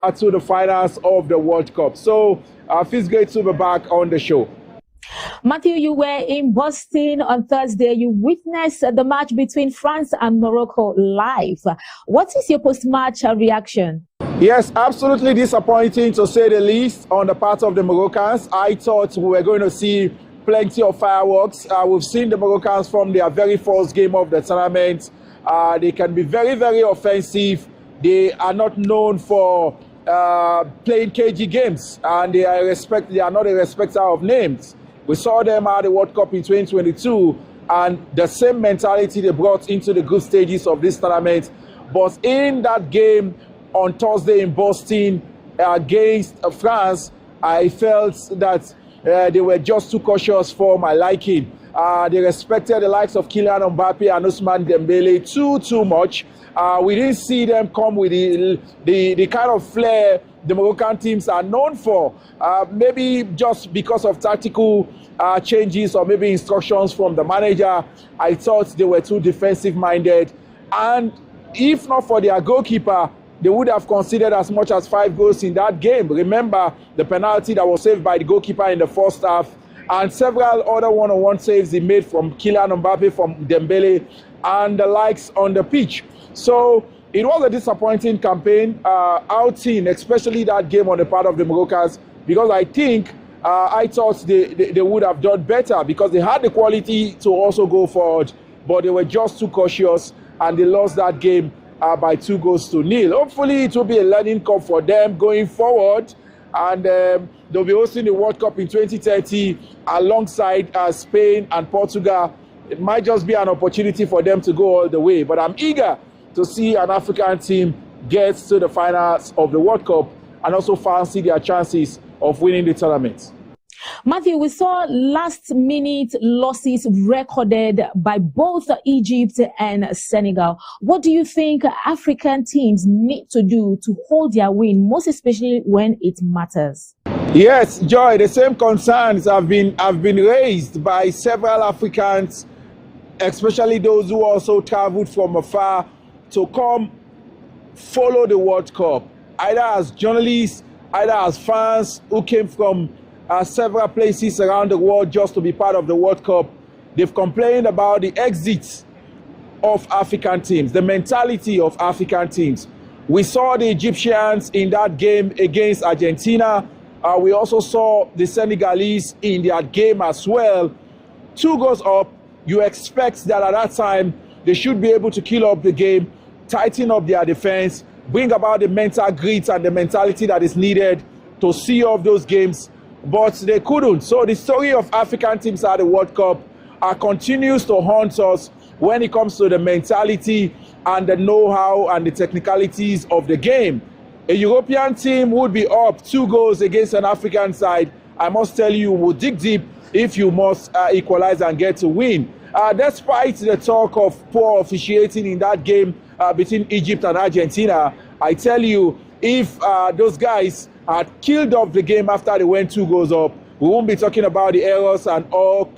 to the finals of the World Cup. So feels great to be back on the show. Matthew, you were in Boston on Thursday. You witnessed the match between France and Morocco live. What is your post-match reaction? Yes, absolutely disappointing to say the least on the part of the Moroccans. I thought we were going to see plenty of fireworks. We've seen the Moroccans from their very first game of the tournament. They can be very, very offensive. They are not known for playing cagey games, and they are not a respecter of names. We saw them at the World Cup in 2022, and the same mentality they brought into the group stages of this tournament. But in that game on Thursday in Boston against France, I felt that they were just too cautious for my liking. They respected the likes of Kylian Mbappe and Ousmane Dembele too much. We didn't see them come with the kind of flair the Moroccan teams are known for. Maybe just because of tactical changes or maybe instructions from the manager, I thought they were too defensive-minded. And if not for their goalkeeper, they would have considered as much as 5 goals in that game. Remember the penalty that was saved by the goalkeeper in the first half, and several other one-on-one saves he made from Kylian Mbappe, from Dembele, and the likes on the pitch. So it was a disappointing campaign outing, especially that game on the part of the Moroccans, because I think I thought they would have done better because they had the quality to also go forward, but they were just too cautious and they lost that game by 2-0. Hopefully it will be a learning curve for them going forward, and they'll be hosting the World Cup in 2030 alongside Spain and Portugal. It might just be an opportunity for them to go all the way, but I'm eager to see an African team get to the finals of the World Cup and also fancy their chances of winning the tournament. Matthew, we saw last-minute losses recorded by both Egypt and Senegal. What do you think African teams need to do to hold their win, most especially when it matters? Yes, Joy, the same concerns have been raised by several Africans, especially those who also traveled from afar to come follow the World Cup, either as journalists, either as fans who came from several places around the world just to be part of the World Cup. They've complained about the exits of African teams, the mentality of African teams. We saw the Egyptians in that game against Argentina. We also saw the Senegalese in their game as well. 2 goals up, you expect that at that time they should be able to kill up the game, tighten up their defense, bring about the mental grit and the mentality that is needed to see off those games, but they couldn't. So the story of African teams at the World Cup continues to haunt us when it comes to the mentality and the know-how and the technicalities of the game. A European team would be up 2 goals against an African side. I must tell you, will dig deep if you must equalize and get to win. Despite the talk of poor officiating in that game between Egypt and Argentina, I tell you, if those guys had killed off the game after they went 2 goals up, we won't be talking about the errors and all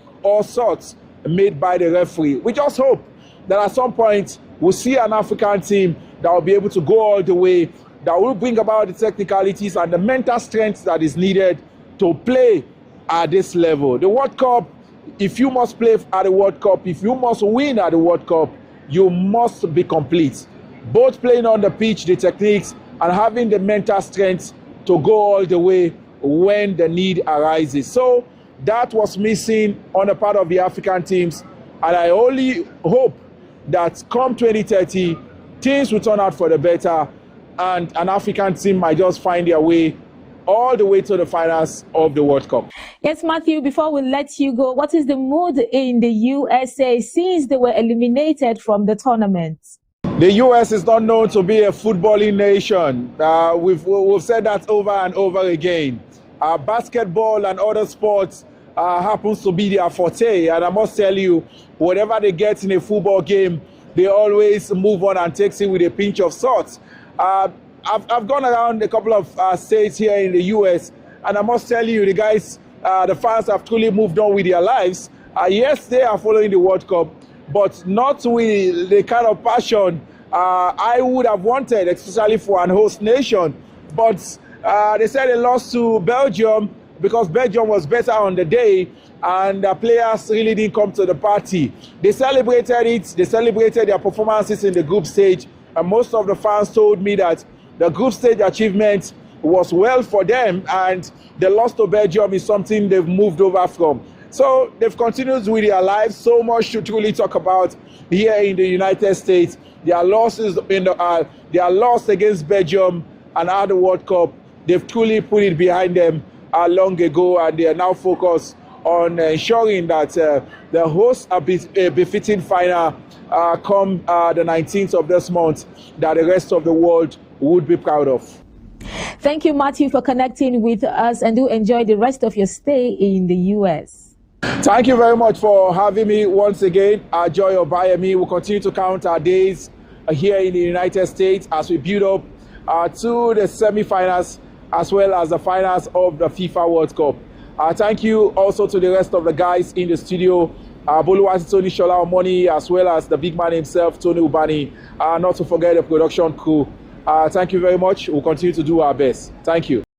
sorts made by the referee. We just hope that at some point we'll see an African team that will be able to go all the way, that will bring about the technicalities and the mental strength that is needed to play at this level. The World Cup, if you must play at the World Cup, if you must win at the World Cup, you must be complete. Both playing on the pitch, the techniques, and having the mental strength to go all the way when the need arises. So that was missing on the part of the African teams, and I only hope that come 2030, things will turn out for the better, and an African team might just find their way all the way to the finals of the World Cup. Yes, Matthew, before we let you go, what is the mood in the USA since they were eliminated from the tournament? The US is not known to be a footballing nation. We've said that over and over again. Basketball and other sports happens to be their forte, and I must tell you, whatever they get in a football game, they always move on and take it with a pinch of salt. I've gone around a couple of states here in the US, and I must tell you, the guys, the fans have truly moved on with their lives. Yes, they are following the World Cup, but not with the kind of passion I would have wanted, especially for an host nation. but they said they lost to Belgium because Belgium was better on the day, and the players really didn't come to the party. They celebrated it. They celebrated their performances in the group stage, and most of the fans told me that the group stage achievement was well for them, and the loss to Belgium is something they've moved over from. So they've continued with their lives. So much to truly talk about here in the United States. Their losses their loss against Belgium and at the World Cup, they've truly put it behind them long ago, and they are now focused on ensuring that the hosts a befitting final come the 19th of this month, that the rest of the world would be proud of. Thank you, Matthew, for connecting with us, and do enjoy the rest of your stay in the U.S. Thank you very much for having me once again. Joy Obayemi will continue to count our days here in the United States as we build up to the semi-finals as well as the finals of the FIFA World Cup. Thank you also to the rest of the guys in the studio, Boluwati Tony Shola Omoni, as well as the big man himself, Tony Ubani, not to forget the production crew. Thank you very much. We'll continue to do our best. Thank you.